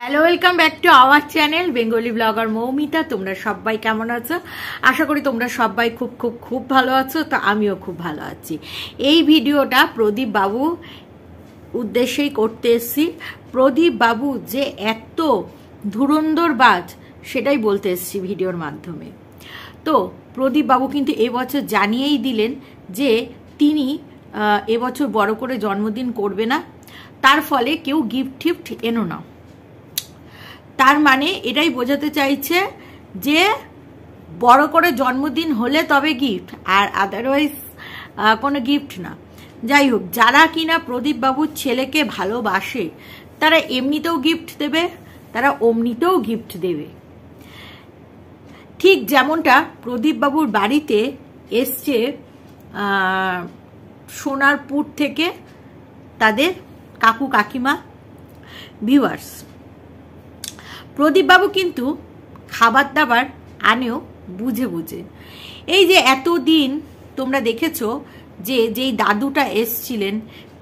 Hello, welcome back to our channel Bengali blogger Moumita. তোমরা সবাই কেমন আছো? আশা করি তোমরা সবাই খুব খুব খুব ভালো আছো। তো আমিও খুব ভালো আছি। এই ভিডিওটা প্রদীপ বাবু উদ্দেশ্যেই করতে এসেছি। প্রদীপ বাবু যে এত ধুরন্ধরবাজ সেটাই বলতে এসেছি ভিডিওর মাধ্যমে। তো প্রদীপ বাবু কিন্তু এবছর জানিয়েই দিলেন যে তিনি এবছর বড় করে জন্মদিন করবে না, তার ফলে কেউ গিফট টিফট এনো না। তার মানে এটাই বোঝাতে চাইছে যে বড় করে জন্মদিন হলে তবে গিফট, আর আদারওয়াইজ কোনো গিফট না। যাই হোক, যারা কিনা প্রদীপ বাবুর ছেলেকে ভালোবাসে তারা এমনিতেও গিফট দেবে, তারা অমনিতেও গিফট দেবে। ঠিক যেমনটা প্রদীপ বাবুর বাড়িতে এসছে সোনারপুর থেকে তাদের কাকু কাকিমা ভিউয়ার্স। প্রদীপ বাবু কিন্তু খাবার দাবার আনেও বুঝে বুঝে। এই যে এতদিন তোমরা দেখেছো যে যেই দাদুটা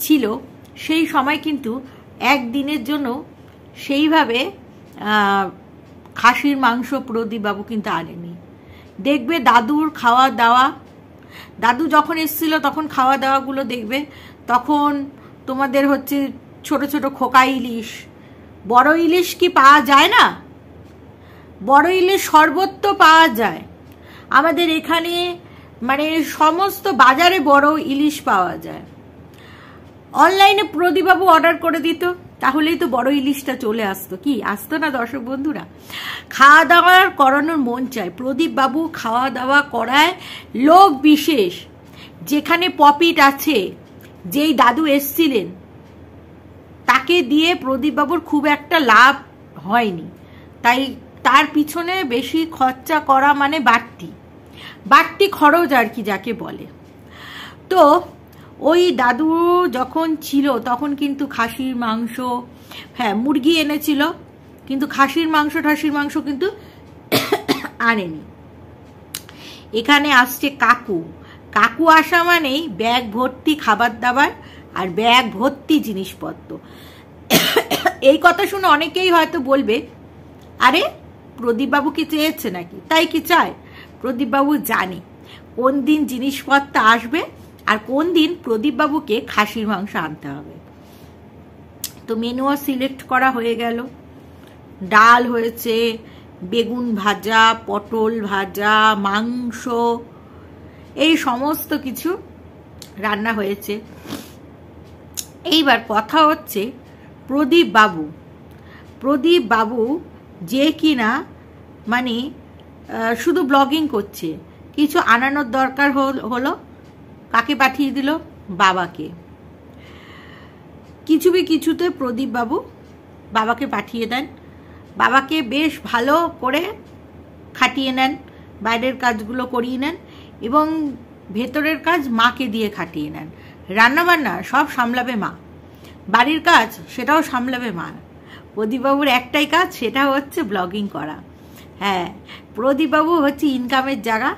ছিল সেই সময় কিন্তু একদিনের জন্য সেইভাবে খাসির মাংস প্রদীপ বাবু কিন্তু আনেনি। দেখবে দাদুর খাওয়া দাওয়া, দাদু যখন এসছিল তখন খাওয়া দাওয়াগুলো দেখবে, তখন তোমাদের হচ্ছে ছোট ছোট খোকা ইলিশ, বড় ইলিশ কি পাওয়া যায় না? বড় ইলিশ সর্বত্র পাওয়া যায় আমাদের এখানে, মানে সমস্ত বাজারে বড় ইলিশ পাওয়া যায়। অনলাইনে প্রদীপবাবু অর্ডার করে দিত, তাহলেই তো বড় ইলিশটা চলে আসতো। কি আসতো না দর্শক বন্ধুরা? খাওয়া দাওয়া করানোর মন চায়, প্রদীপ বাবু খাওয়া দাওয়া করায় লোক বিশেষ। যেখানে প্রফিট আছে, যেই দাদু এসছিলেন তাকে দিয়ে প্রদীপ বাবুর খুব একটা লাভ হয়নি, তাই তার পিছনে বেশি খরচা করা মানে বাড়তি খরচ আর কি যাকে বলে। তো ওই দাদু যখন ছিল তখন কিন্তু খাসির মাংস, হ্যাঁ মুরগি এনেছিল, কিন্তু খাসির মাংস কিন্তু আনেনি। এখানে আসছে কাকু আসা মানেই ব্যাগ ভর্তি খাবার দাবার আর ব্যাগ ভর্তি জিনিসপত্র। এই কথা শুনে অনেকেই হয়তো বলবে, আরে প্রদীপবাবু কি চেয়েছে নাকি? তাই কি চায়? প্রদীপবাবু জানে কোন দিন জিনিসপত্র আসবে আর কোন দিন প্রদীপবাবুকে খাসির মাংস আনতে হবে। তো মেনুও সিলেক্ট করা হয়ে গেল। ডাল হয়েছে, বেগুন ভাজা, পটল ভাজা, মাংস, এই সমস্ত কিছু রান্না হয়েছে। এইবার কথা হচ্ছে প্রদীপ বাবু যে কিনা মানে শুধু ব্লগিং করছে, কিছু আনানোর দরকার হলো, কাকে পাঠিয়ে দিল? বাবাকে। কিছুতে প্রদীপ বাবু বাবাকে পাঠিয়ে দেন। বাবাকে বেশ ভালো করে খাটিয়ে নেন, বাইরের কাজগুলো করিয়ে নেন এবং ভেতরের কাজ মাকে দিয়ে খাটিয়ে নেন। রান্নাবান্না সব সামলাবে মা, বাড়ির কাজ সেটাও সামলাবে মা। প্রদীপবাবুর একটাই কাজ, সেটা হচ্ছে ব্লগিং করা। হ্যাঁ, প্রদীপবাবু হচ্ছে ইনকামের জায়গা,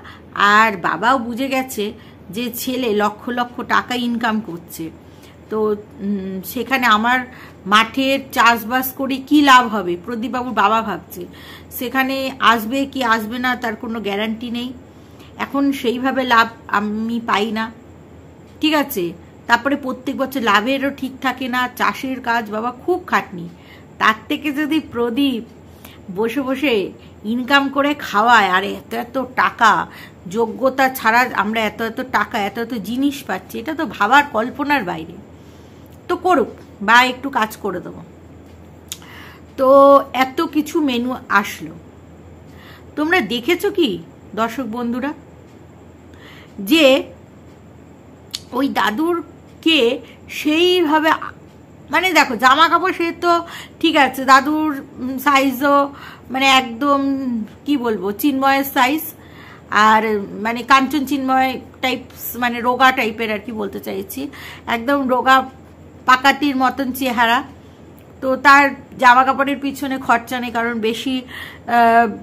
আর বাবাও বুঝে গেছে যে ছেলে লক্ষ লক্ষ টাকা ইনকাম করছে। তো সেখানে আমার মাঠের চাষবাস করে কি লাভ হবে প্রদীপবাবুর বাবা ভাবছে। সেখানে আসবে কি আসবে না তার কোনো গ্যারান্টি নেই। এখন সেইভাবে লাভ আমি পাই না, ঠিক আছে। তারপরে প্রত্যেক বছর লাভেরও ঠিক থাকে না, চাষের কাজ বাবা খুব খাটনি। তার থেকে যদি প্রদীপ বসে বসে ইনকাম করে খাওয়ায়, আর এত টাকা, যোগ্যতা ছাড়া আমরা এত টাকা এত জিনিস পাচ্ছি, এটা তো ভাবার কল্পনার বাইরে। তো করুক, বা একটু কাজ করে দেবো। তো এত কিছু মেনু আসলো, তোমরা দেখেছো কি দর্শক বন্ধুরা যে ওই দাদুরকে সেইভাবে, মানে দেখো জামা কাপড় সে তো ঠিক আছে, দাদুর সাইজও মানে একদম কি বলবো চিন্ময়ের সাইজ, আর মানে কাঞ্চন চিন্ময় টাইপ, মানে রোগা টাইপের আর কি বলতে চাইছি, একদম রোগা পাকাটির মতন চেহারা। তো তার জামা কাপড়ের পিছনে খরচা নেই, কারণ বেশি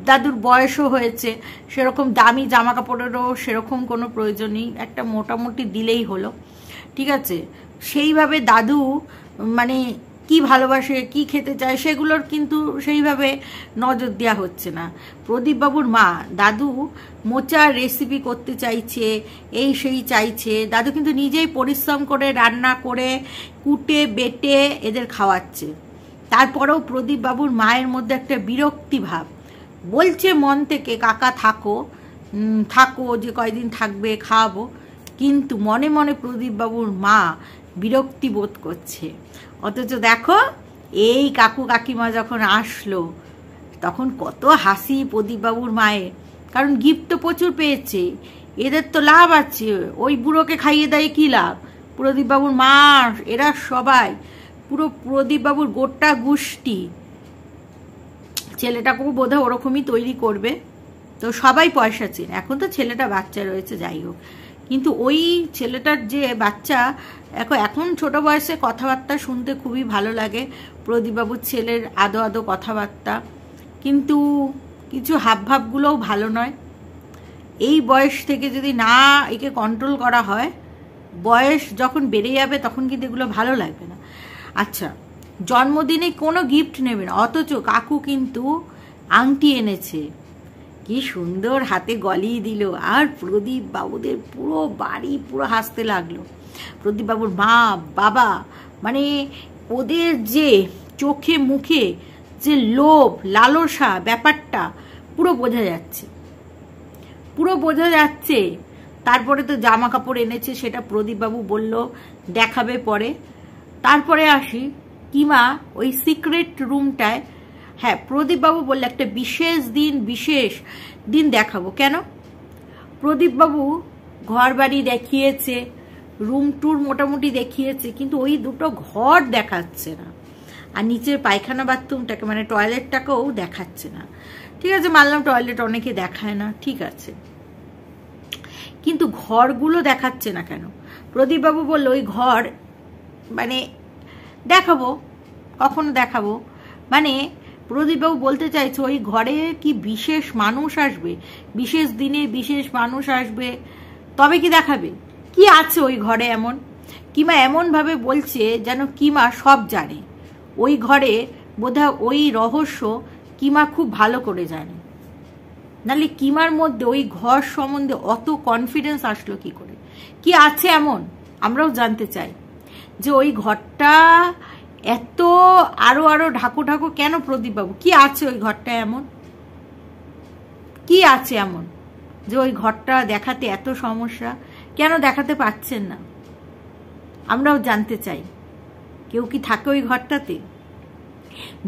দাদুর বয়সও হয়েছে, সেরকম দামি জামা কাপড়েরও সেরকম কোনো প্রয়োজন নেই, একটা মোটামুটি দিলেই হলো, ঠিক আছে। সেইভাবে দাদু মানে কি ভালোবাসে, কি খেতে চায়, সেগুলোর কিন্তু সেইভাবে নজর দেওয়া হচ্ছে না। প্রদীপবাবুর মা দাদু মোচার রেসিপি করতে চাইছে, এই সেই চাইছে, দাদু কিন্তু নিজেই পরিশ্রম করে রান্না করে কুটে বেটে এদের খাওয়াচ্ছে। তারপরেও প্রদীপবাবুর মায়ের মধ্যে একটা বিরক্তি ভাব, বলছে মন থেকে কাকা থাকো থাকো, যে কয়দিন থাকবে খাওয়াবো, কিন্তু মনে মনে প্রদীপবাবুর মা বিরক্তি বোধ করছে। অথচ দেখো এই কাকু কাকিমা যখন আসলো তখন কত হাসি প্রদীপবাবুর মায়ের, কারণ গিফট তো প্রচুর পেয়েছে, এদের তো লাভ আছে, ওই বুড়োকে খাইয়ে দেয় কি লাভ, প্রদীপবাবুর মা এরা সবাই পুরো প্রদীপবাবুর গোটা গোষ্ঠী ছেলেটাকেও বোধহয় ওরকমই তৈরি করবে। তো সবাই পয়সা চেন, এখন তো ছেলেটা বাচ্চা রয়েছে যাই হোক, কিন্তু ওই ছেলেটার যে বাচ্চা এখন ছোট বয়সে কথাবার্তা শুনতে খুবই ভালো লাগে, প্রদীপবাবুর ছেলের আদো আদো কথাবার্তা, কিন্তু কিছু হাবভাবগুলোও ভালো নয়। এই বয়স থেকে যদি না একে কন্ট্রোল করা হয়, বয়স যখন বেড়ে যাবে তখন কিন্তু এগুলো ভালো লাগবে না। আচ্ছা, জন্মদিনে কোনো গিফট নেবে না, অথচ কাকু কিন্তু আংটি এনেছে, কি সুন্দর হাতে গলিয়ে দিল, আর প্রদীপ বাবুদের পুরো বাড়ি পুরো হাসতে লাগলো। প্রদীপ বাবুর মা বাবা মানে ওদের যে চোখে মুখে যে লোভ লালসা ব্যাপারটা পুরো বোঝা যাচ্ছে, পুরো বোঝা যাচ্ছে। তারপরে তো জামা কাপড় এনেছে, সেটা প্রদীপবাবু বলল দেখাবে পরে। তারপরে আসি কিমা ওই সিক্রেট রুমটায়, হ্যাঁ প্রদীপবাবু বললে একটা বিশেষ দিন দেখাবো। কেন? প্রদীপবাবু ঘর বাড়ি দেখিয়েছে, রুম টুর মোটামুটি দেখিয়েছে, কিন্তু ওই দুটো ঘর দেখাচ্ছে না, আর নিচের পায়খানা বাথরুমটাকে মানে টয়লেটটাকেও দেখাচ্ছে না। ঠিক আছে, মানলাম টয়লেট অনেকে দেখায় না, ঠিক আছে, কিন্তু ঘরগুলো দেখাচ্ছে না কেন? প্রদীপবাবু বলল ওই ঘর মানে দেখাবো, কখনো দেখাবো, মানে প্রদীপবাবু বলতে চাইছে ওই ঘরে কি বিশেষ মানুষ আসবে, বিশেষ দিনে বিশেষ মানুষ আসবে, তবে কি দেখাবে, কি আছে ওই ঘরে এমন। কিমা এমনভাবে বলছে যেন কিমা সব জানে, ওই ঘরে বোধহয় ওই রহস্য কিমা খুব ভালো করে জানে, নাহলে কিমার মধ্যে ওই ঘর সম্বন্ধে অত কনফিডেন্স আসলো কি করে, কি আছে এমন আমরাও জানতে চাই, যে ওই ঘরটা এত আরো ঢাকু ঢাকু কেন প্রদীপবাবু, কি আছে ওই ঘরটা এমন, কি আছে এমন যে ওই ঘরটা দেখাতে এত সমস্যা, কেন দেখাতে পাচ্ছেন না, আমরাও জানতে চাই। কেউ কি থাকে ওই ঘরটাতে?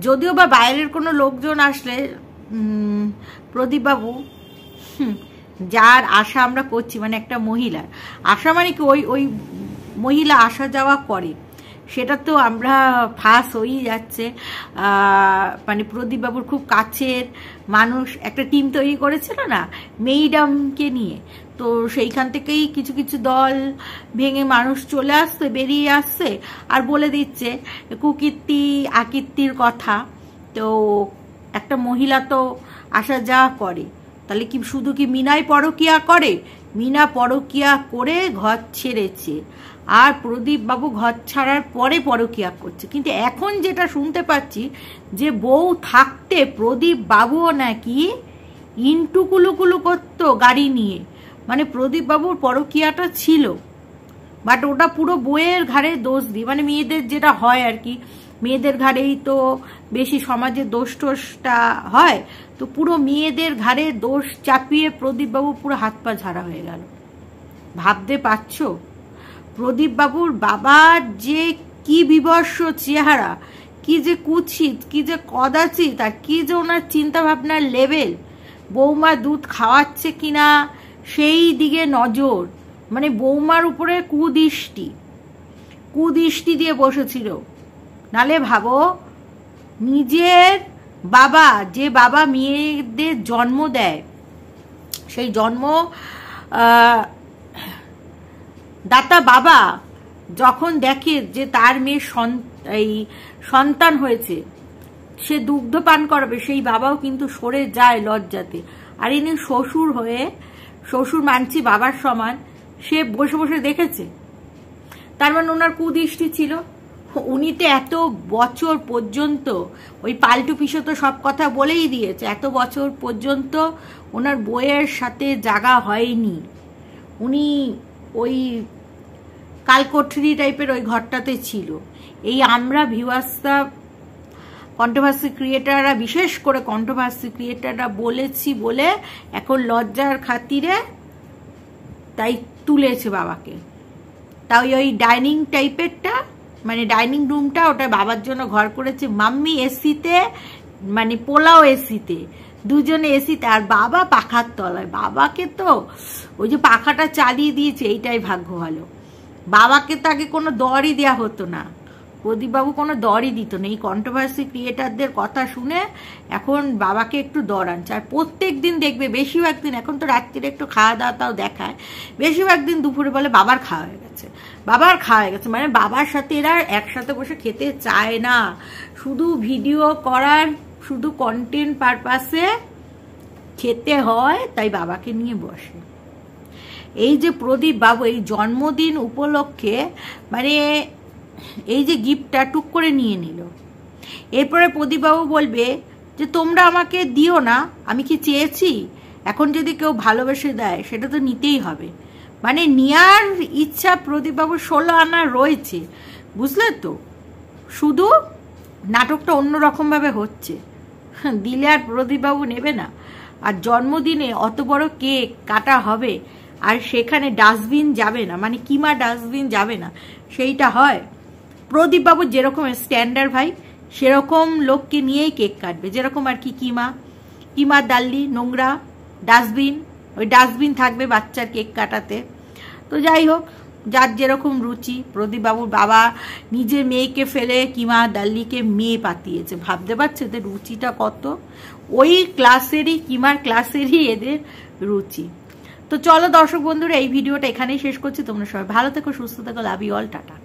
যদিও বা বাইরের কোনো লোকজন আসলে প্রদীপবাবু যার আশা আমরা করছি, মানে একটা মহিলার আশা, মানে কি ওই মহিলা আসা যাওয়া করে, সেটা তো আমরা ফাঁস হয়েই যাচ্ছে। মানে প্রদীপবাবুর খুব কাছের মানুষ একটা টিম তৈরি করেছিল না মেইডামকে নিয়ে, তো সেইখান থেকেই কিছু কিছু দল ভেঙে মানুষ চলে আসছে, বেরিয়ে আসছে, আর বলে দিচ্ছে কুকীর্তি আকীর্তির কথা। তো একটা মহিলা তো আসা যাওয়া করে, তাহলে কি শুধু কি মিনাই পরকিয়া করে? মিনা পরকিয়া করে ঘর ছেড়েছে, আর প্রদীপবাবু ঘর ছাড়ার পরে পরকিয়া করছে। কিন্তু এখন যেটা শুনতে পাচ্ছি যে বউ থাকতে প্রদীপ বাবুও নাকি ইন্টুকুলুকুলু করতো গাড়ি নিয়ে, মানে প্রদীপ বাবুর পরকিয়াটা ছিল, বাট ওটা পুরো বউয়ের ঘাড়ে দোষ দিই, মানে মেয়েদের যেটা হয় আর কি, মেয়েদের ঘাড়েই তো বেশি সমাজে দোষ টোষটা হয়, তো পুরো মেয়েদের ঘাড়ে দোষ চাপিয়ে প্রদীপবাবু পুরো হাত পা ঝাড়া হয়ে গেল। ভাবতে পারছো প্রদীপবাবুর বাবার যে কি বিবর্ষ চেহারা, কি যে কুৎসিত, কি যে কদাচিৎ, আর কি যে ওনার চিন্তা ভাবনার লেভেল, বৌমা দুধ খাওয়াচ্ছে কিনা সেই দিকে নজর, মানে বৌমার উপরে কুদৃষ্টি দিয়ে বসেছিল। নালে ভাবো নিজের বাবা, যে বাবা মেয়েদের জন্ম দেয়, সেই জন্ম দাতা বাবা যখন দেখে যে তার মেয়ে এই সন্তান হয়েছে, সে দুগ্ধ পান করাবে, সেই বাবাও কিন্তু সরে যায় লজ্জাতে। আর ইনি শ্বশুর হয়ে, শ্বশুর মানছি বাবার সমান, সে বসে বসে দেখেছে, তার মানে ওনার কুদৃষ্টি ছিল। উনি তো এত বছর পর্যন্ত ওই পাল্টু পিসো তো সব কথা বলেই দিয়েছে, এত বছর পর্যন্ত ওনার বইয়ের সাথে জাগা হয়নি। উনি ওই কালকোঠরি টাইপের ওই ঘরটাতে ছিল। এই আমরা ভিউয়ার্সরা, কন্ট্রোভার্সি ক্রিয়েটাররা, বিশেষ করে কন্ট্রোভার্সি ক্রিয়েটাররা বলেছি বলে এখন লজ্জার খাতিরে তাই তুলেছে বাবাকে। তাই ওই ডাইনিং টাইপেরটা, মানে ডাইনিং রুমটা, ওটা বাবার জন্য ঘর করেছে। মাম্মি এসিতে, মানে পোলাও এসিতে, দুজনে এসিতে, আর বাবা পাখার তলায়। বাবাকে তো ওই যে পাখাটা চালিয়ে দিয়েছে, এইটাই ভাগ্য ভালো। বাবাকে তো আগে কোনো দরই দেওয়া হতো না, প্রদীপবাবু কোনো দরই দিত না। এই কন্ট্রোভার্সি ক্রিয়েটারদের কথা শুনে এখন বাবাকে একটু দর আনছে। আর প্রত্যেক দিন দেখবে, বেশিরভাগ দিন, এখন তো রাত্রিরে একটু খাওয়া দাওয়াটাও দেখায়, বেশিরভাগ দিন দুপুরে বলে বাবার খাওয়া হয়ে গেছে, বাবার খাওয়া হয়ে গেছে। মানে বাবার সাথে এরা একসাথে বসে খেতে চায় না, শুধু ভিডিও করার, শুধু কন্টেন্ট পারপাসে খেতে হয়, তাই বাবাকে নিয়ে বসে। এই যে প্রদীপ বাবু এই জন্মদিন উপলক্ষে মানে এই যে গিফটটা টুক করে নিয়ে নিল, এরপরে প্রদীপবাবু বলবে যে তোমরা আমাকে দিও না, আমি কি চেয়েছি? এখন যদি কেউ ভালোবেসে দেয় সেটা তো নিতেই হবে। মানে নেওয়ার ইচ্ছা প্রদীপবাবুর 16 আনা রয়েছে, বুঝলে তো? শুধু নাটকটা অন্যরকমভাবে হচ্ছে, দিলে আর প্রদীপবাবু নেবে না। আর জন্মদিনে অত বড় কেক কাটা হবে, আর সেখানে ডাস্টবিন যাবে না, মানে কিমা ডাস্টবিন যাবে না, সেইটা হয়? প্রদীপবাবু যেরকম স্ট্যান্ডার্ড ভাই, সেরকম লোককে নিয়েই কেক কাটবে, যেরকম আর কি কিমা ডাল্লি নোংরা, ডাস্টবিন, ওই ডাস্টবিন থাকবে বাচ্চার কেক কাটাতে। তো যাই হোক, যার যেরকম রুচি। প্রদীপবাবুর বাবা নিজের মেয়েকে ফেলে কিমা ডাল্লিকে মেয়ে পাতিয়েছে, ভাবতে পারছে এদের রুচিটা কত? ওই ক্লাসেরই, কিমার ক্লাসেরই এদের রুচি। তো চলো দর্শক বন্ধুরা, এই ভিডিওটা এখানেই শেষ করছি। তোমরা সবাই ভালো থেকো, সুস্থ থেকো, লাভ ইউ অল, টাটা।